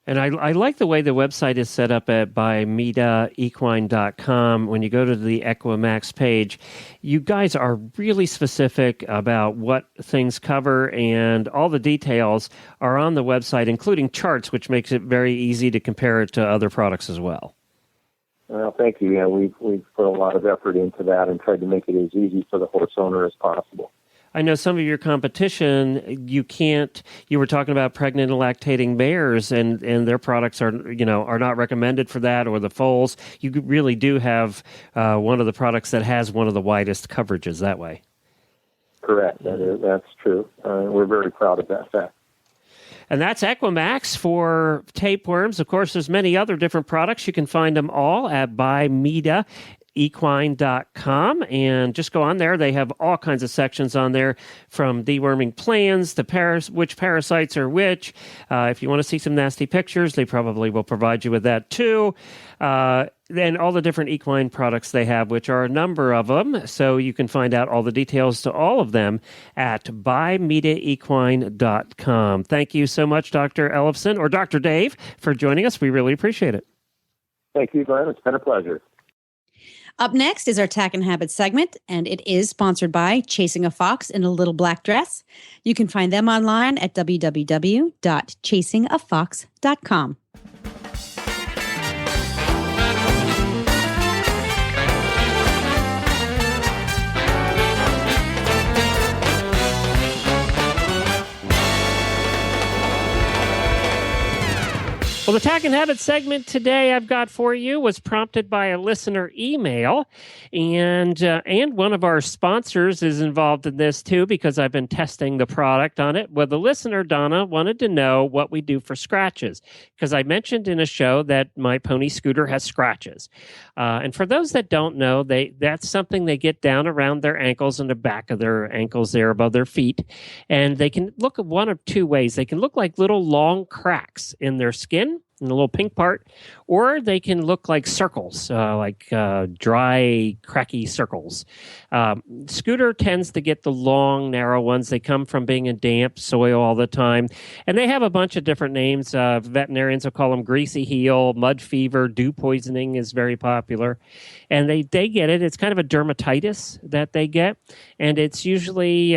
[SPEAKER 1] And I like the way the website is set up at bymedaequine.com. When you go to the Equimax page, you guys are really specific about what things cover, and all the details are on the website, including charts, which makes it very easy to compare it to other products as well.
[SPEAKER 5] Well, thank you. Yeah, we've put a lot of effort into that and tried to make it as easy for the horse owner as possible.
[SPEAKER 1] I know some of your competition, you were talking about pregnant and lactating mares, and their products are not recommended for that, or the foals. You really do have one of the products that has one of the widest coverages that way.
[SPEAKER 5] Correct. That's true. We're very proud of that fact.
[SPEAKER 1] And that's Equimax for tapeworms. Of course, there's many other different products. You can find them all at bymedaequine.com, and just go on there. They have all kinds of sections on there, from deworming plans to which parasites are which. If you want to see some nasty pictures, they probably will provide you with that too. Then all the different equine products they have, which are a number of them. So you can find out all the details to all of them at bymedaequine.com. Thank you so much, Dr. Ellefson, or Dr. Dave, for joining us. We really appreciate it.
[SPEAKER 5] Thank you, Glenn. It's been a pleasure.
[SPEAKER 2] Up next is our Tack and Habit segment, and it is sponsored by Chasing a Fox in a Little Black Dress. You can find them online at www.chasingafox.com.
[SPEAKER 1] Well, the Tack and Habit segment today I've got for you was prompted by a listener email, and one of our sponsors is involved in this too because I've been testing the product on it. Well, the listener, Donna, wanted to know what we do for scratches because I mentioned in a show that my pony Scooter has scratches. And for those that don't know, that's something they get down around their ankles and the back of their ankles there above their feet. And they can look at one of two ways. They can look like little long cracks in their skin, in the little pink part, or they can look like circles, dry, cracky circles. Scooter tends to get the long, narrow ones. They come from being in damp soil all the time. And they have a bunch of different names. Veterinarians will call them greasy heel, mud fever, dew poisoning is very popular. And they get it. It's kind of a dermatitis that they get. And it's usually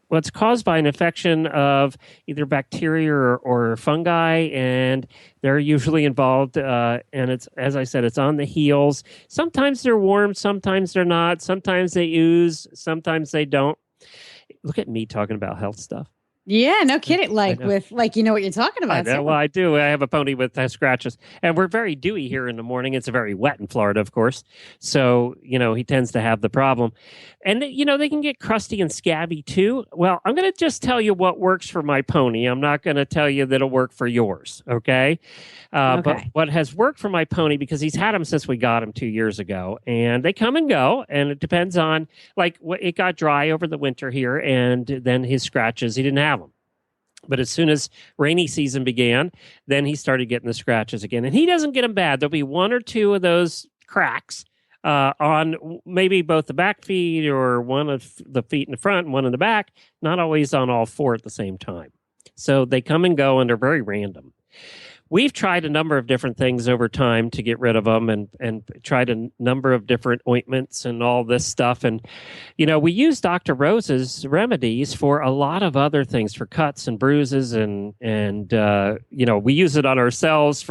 [SPEAKER 1] well, it's caused by an infection of either bacteria or fungi, and they're usually involved. And it's, as I said, it's on the heels. Sometimes they're warm, sometimes they're not. Sometimes they ooze, sometimes they don't. Look at me talking about health stuff.
[SPEAKER 2] Yeah, no kidding. Like you know what you're talking about.
[SPEAKER 1] I know. Well, I do. I have a pony with scratches, and we're very dewy here in the morning. It's very wet in Florida, of course. So, he tends to have the problem. And, they can get crusty and scabby too. Well, I'm going to just tell you what works for my pony. I'm not going to tell you that it'll work for yours. Okay. But what has worked for my pony, because he's had them since we got him 2 years ago, and they come and go. And it depends on, it got dry over the winter here, and then his scratches, he didn't have them. But as soon as rainy season began, then he started getting the scratches again. And he doesn't get them bad. There'll be one or two of those cracks on maybe both the back feet or one of the feet in the front and one in the back, not always on all four at the same time. So they come and go, and they're very random. We've tried a number of different things over time to get rid of them, and tried a number of different ointments and all this stuff. And, we use Dr. Rose's remedies for a lot of other things, for cuts and bruises. And we use it on ourselves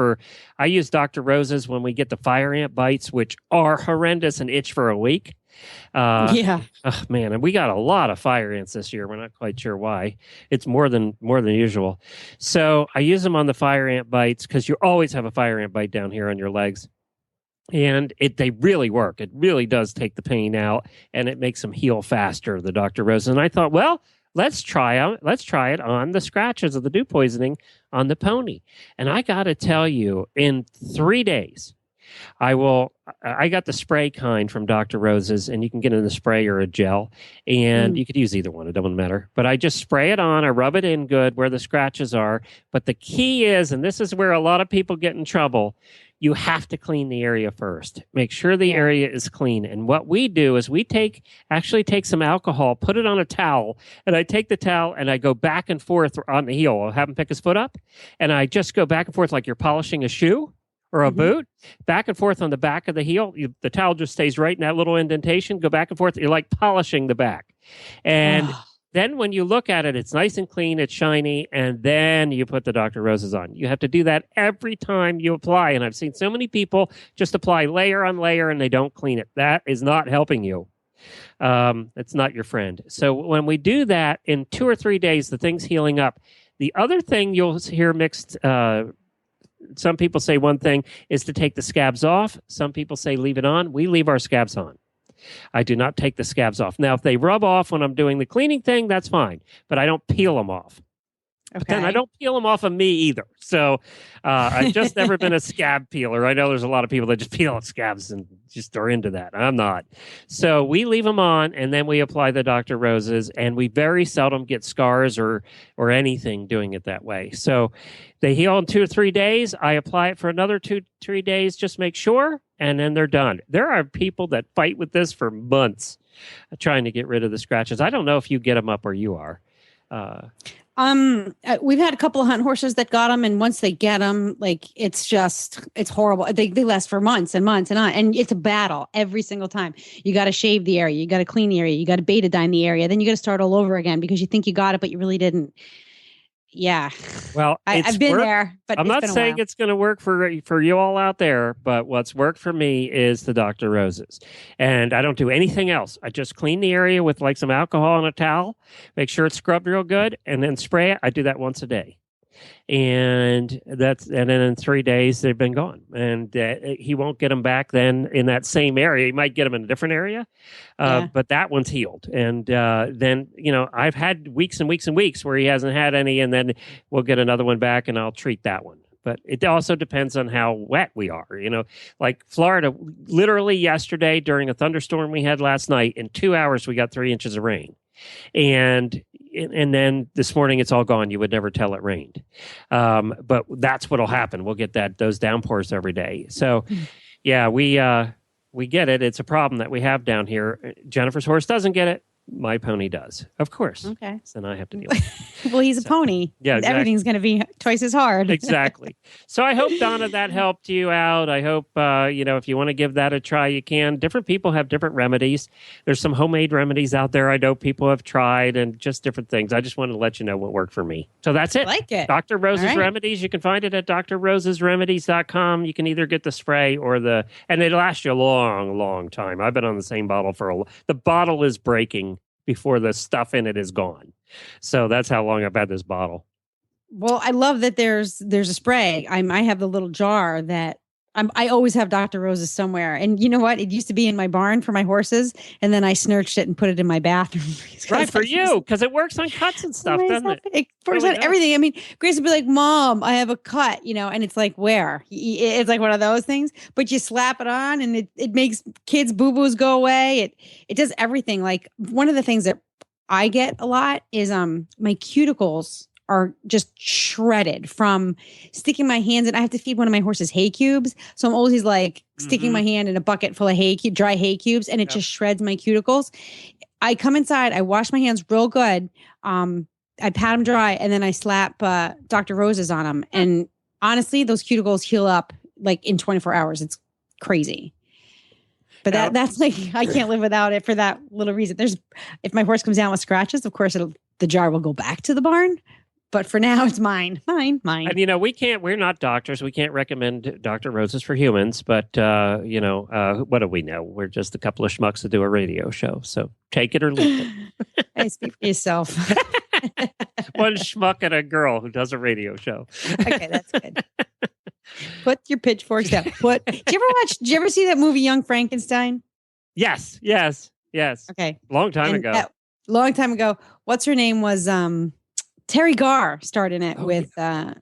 [SPEAKER 1] I use Dr. Rose's when we get the fire ant bites, which are horrendous and itch for a week.
[SPEAKER 2] Yeah.
[SPEAKER 1] Oh, man, and we got a lot of fire ants this year. We're not quite sure why. It's more than usual. So I use them on the fire ant bites because you always have a fire ant bite down here on your legs. And they really work. It really does take the pain out, and it makes them heal faster, the Dr. Rose. And I thought, well, let's try it on the scratches of the dew poisoning on the pony. And I got to tell you, in 3 days, I got the spray kind from Dr. Rose's, and you can get in a spray or a gel, and you could use either one. It doesn't matter. But I just spray it on. I rub it in good where the scratches are. But the key is, and this is where a lot of people get in trouble, you have to clean the area first. Make sure the area is clean. And what we do is we take some alcohol, put it on a towel, and I take the towel and I go back and forth on the heel. I'll have him pick his foot up, and I just go back and forth like you're polishing a shoe or a boot, back and forth on the back of the heel. The towel just stays right in that little indentation. Go back and forth. You're like polishing the back. And then when you look at it, it's nice and clean, it's shiny, and then you put the Dr. Rose's on. You have to do that every time you apply. And I've seen so many people just apply layer on layer and they don't clean it. That is not helping you. It's not your friend. So when we do that, in 2 or 3 days, the thing's healing up. The other thing you'll hear mixed, some people say one thing is to take the scabs off. Some people say leave it on. We leave our scabs on. I do not take the scabs off. Now, if they rub off when I'm doing the cleaning thing, that's fine. But I don't peel them off. Okay. But then I don't peel them off of me either. So I've just never been a scab peeler. I know there's a lot of people that just peel off scabs and just are into that. I'm not. So we leave them on, and then we apply the Dr. Rose's, and we very seldom get scars or anything doing it that way. So they heal in 2 or 3 days. I apply it for another 2 or 3 days, just make sure, and then they're done. There are people that fight with this for months trying to get rid of the scratches. I don't know if you get them up where you are.
[SPEAKER 2] We've had a couple of hunt horses that got them, and once they get them, it's horrible. They last for months and months and on, and it's a battle every single time. You got to shave the area, you got to clean the area, you got to betadine the area, then you got to start all over again because you think you got it, but you really didn't. Yeah.
[SPEAKER 1] Well,
[SPEAKER 2] I've been there, but
[SPEAKER 1] I'm not saying it's going to work for you all out there, but what's worked for me is the Dr. Rose's. And I don't do anything else. I just clean the area with some alcohol and a towel, make sure it's scrubbed real good, and then spray it. I do that once a day. and then in 3 days they've been gone, and he won't get them back then in that same area. He might get them in a different area, but that one's healed. And then I've had weeks and weeks and weeks where he hasn't had any, and then we'll get another one back, and I'll treat that one. But it also depends on how wet we are. Like Florida, literally yesterday during a thunderstorm we had last night, in 2 hours we got 3 inches of rain. And then this morning it's all gone. You would never tell it rained. But that's what'll happen. We'll get those downpours every day. So yeah, we get it. It's a problem that we have down here. Jennifer's horse doesn't get it. My pony does, of course.
[SPEAKER 2] Okay.
[SPEAKER 1] So then I have to deal with it.
[SPEAKER 2] Well, he's a pony.
[SPEAKER 1] Yeah, exactly.
[SPEAKER 2] Everything's going to be twice as hard.
[SPEAKER 1] Exactly. So I hope, Donna, that helped you out. I hope, if you want to give that a try, you can. Different people have different remedies. There's some homemade remedies out there I know people have tried, and just different things. I just wanted to let you know what worked for me. So that's it.
[SPEAKER 2] I like it.
[SPEAKER 1] Dr. Rose's Remedies. You can find it at drrosesremedies.com. You can either get the spray or and it lasts you a long, long time. I've been on the same bottle the bottle is breaking before the stuff in it is gone. So that's how long I've had this bottle.
[SPEAKER 2] Well, I love that there's a spray. I have the little jar that I always have Dr. Rose's somewhere. And you know what? It used to be in my barn for my horses. And then I snurched it and put it in my bathroom.
[SPEAKER 1] Right, for you, because it works on cuts and stuff, doesn't it?
[SPEAKER 2] It works on everything. I mean, Grace would be like, Mom, I have a cut, and it's like, where? It's like one of those things. But you slap it on and it makes kids' boo-boos go away. It does everything. Like, one of the things that I get a lot is my cuticles are just shredded from sticking my hands in. I have to feed one of my horses hay cubes. So I'm always like sticking my hand in a bucket full of dry hay cubes, and it just shreds my cuticles. I come inside, I wash my hands real good. I pat them dry, and then I slap Dr. Rose's on them. And honestly, those cuticles heal up like in 24 hours. It's crazy. But that's like, I can't live without it for that little reason. If my horse comes down with scratches, of course the jar will go back to the barn. But for now, it's mine. And,
[SPEAKER 1] we're not doctors. We can't recommend Dr. Rose's for humans. But, what do we know? We're just a couple of schmucks that do a radio show. So take it or leave it.
[SPEAKER 2] Hey, speak for yourself.
[SPEAKER 1] One schmuck and a girl who does a radio show.
[SPEAKER 2] Okay, that's good. Put your pitchforks down. Did you ever see that movie, Young Frankenstein?
[SPEAKER 1] Yes.
[SPEAKER 2] Okay.
[SPEAKER 1] Long time
[SPEAKER 2] ago. What's her name was... Terry Garr starred in it with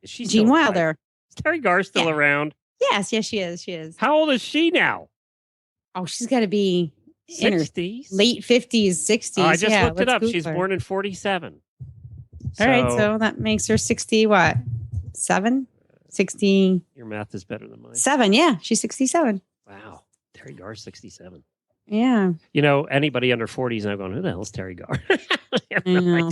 [SPEAKER 2] Gene Wilder.
[SPEAKER 1] Is Terry Garr still around?
[SPEAKER 2] Yes, she is. How
[SPEAKER 1] old is she now?
[SPEAKER 2] Oh, she's got to be
[SPEAKER 1] 60s?
[SPEAKER 2] in her late 50s, 60s.
[SPEAKER 1] I just looked it up. She's born in 47.
[SPEAKER 2] All right, so that makes her 60, what? 60.
[SPEAKER 1] Your math is better than mine.
[SPEAKER 2] 7, yeah. She's 67.
[SPEAKER 1] Wow. Terry Garr, 67.
[SPEAKER 2] Yeah.
[SPEAKER 1] Anybody under 40 is now going, who the hell is Terry Garr?
[SPEAKER 2] I know.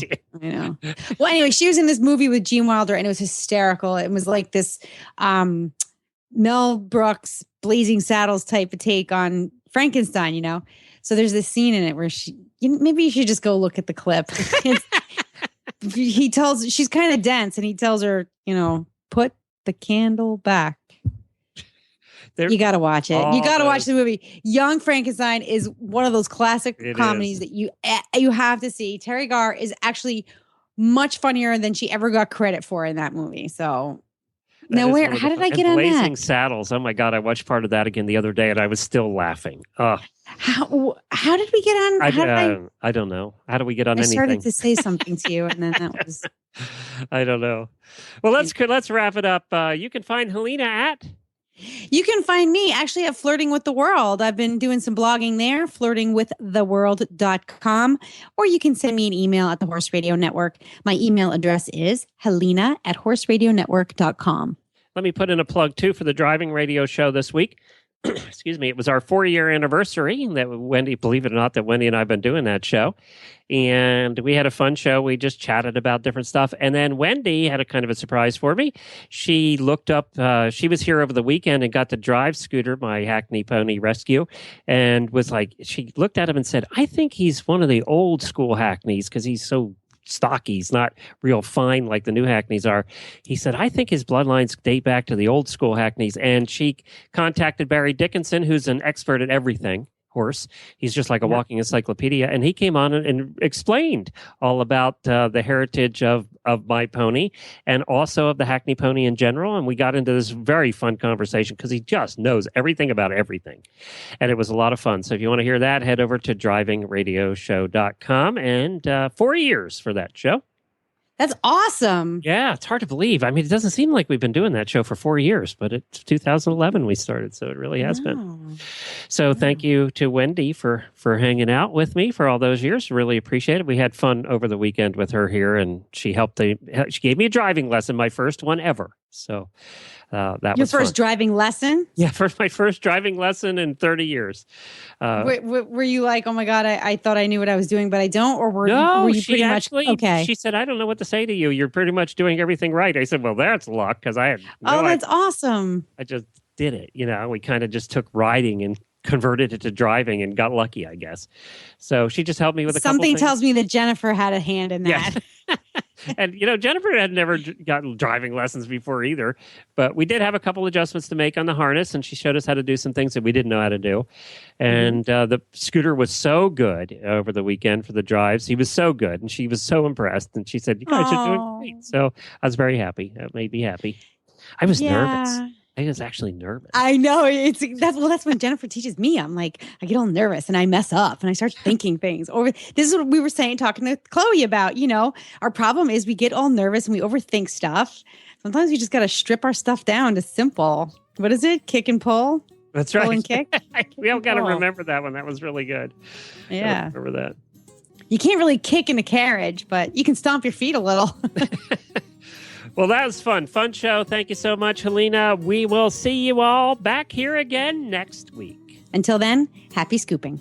[SPEAKER 2] Well, anyway, she was in this movie with Gene Wilder, and it was hysterical. It was like this Mel Brooks, Blazing Saddles type of take on Frankenstein, So there's this scene in it where maybe you should just go look at the clip. She's kind of dense, and he tells her, put the candle back. You got to watch it. You got to watch the movie. Young Frankenstein is one of those classic comedies that you have to see. Terry Garr is actually much funnier than she ever got credit for in that movie. So now how did I get on that?
[SPEAKER 1] Blazing Saddles. Oh my God. I watched part of that again the other day and I was still laughing.
[SPEAKER 2] How did we get on?
[SPEAKER 1] I don't know. How do we get on anything?
[SPEAKER 2] I started to say something to you and then that was.
[SPEAKER 1] I don't know. Well, let's wrap it up. You can find Helena at...
[SPEAKER 2] You can find me actually at Flirting with the World. I've been doing some blogging there, flirtingwiththeworld.com, or you can send me an email at the Horse Radio Network. My email address is helena@horseradionetwork.com.
[SPEAKER 1] Let me put in a plug too for the driving radio show this week. Excuse me. It was our 4-year anniversary that Wendy, believe it or not, that Wendy and I have been doing that show. And we had a fun show. We just chatted about different stuff. And then Wendy had a kind of a surprise for me. She looked up, she was here over the weekend and got to drive Scooter, my Hackney Pony Rescue, and was like, she looked at him and said, I think he's one of the old school Hackneys because he's so stocky. He's not real fine like the new Hackneys are. He said, I think his bloodlines date back to the old school Hackneys. And she contacted Barry Dickinson, who's an expert at everything. horse. He's just like a walking encyclopedia. And he came on and explained all about the heritage of my pony and also of the Hackney pony in general. And we got into this very fun conversation because he just knows everything about everything. And it was a lot of fun. So if you want to hear that, head over to drivingradioshow.com. And 4 years for that show.
[SPEAKER 2] That's awesome.
[SPEAKER 1] Yeah, it's hard to believe. I mean, it doesn't seem like we've been doing that show for 4 years, but it's 2011 we started, so it really has been. So thank you to Wendy for hanging out with me for all those years. Really appreciate it. We had fun over the weekend with her here, and she gave me a driving lesson, my first one ever. So that was
[SPEAKER 2] your first driving lesson?
[SPEAKER 1] Yeah, my first driving lesson in 30 years.
[SPEAKER 2] Were you like, oh my God, I thought I knew what I was doing, but I don't? Or were you pretty much okay?
[SPEAKER 1] She said, I don't know what to say to you. You're pretty much doing everything right. I said, well, that's luck because I had
[SPEAKER 2] that's awesome.
[SPEAKER 1] I just did it. We kind of just took riding and converted it to driving and got lucky, I guess. So she just helped me with a couple
[SPEAKER 2] Something
[SPEAKER 1] things.
[SPEAKER 2] tells me that Jennifer had a hand in that.
[SPEAKER 1] Yeah. And, Jennifer had never gotten driving lessons before either, but we did have a couple adjustments to make on the harness, and she showed us how to do some things that we didn't know how to do. And the scooter was so good over the weekend for the drives. He was so good, and she was so impressed, and she said, you guys are doing great. So I was very happy. That made me happy. I was nervous. I was actually nervous.
[SPEAKER 2] I know. That's when Jennifer teaches me. I'm like, I get all nervous and I mess up and I start thinking things. Or this is what we were talking to Chloe about. Our problem is we get all nervous and we overthink stuff. Sometimes we just got to strip our stuff down to simple. What is it? Kick and pull?
[SPEAKER 1] That's right.
[SPEAKER 2] Pull and kick?
[SPEAKER 1] We all got to remember that one. That was really good.
[SPEAKER 2] Yeah.
[SPEAKER 1] Remember that.
[SPEAKER 2] You can't really kick in a carriage, but you can stomp your feet a little.
[SPEAKER 1] Well, that was fun. Fun show. Thank you so much, Helena. We will see you all back here again next week.
[SPEAKER 2] Until then, happy scooping.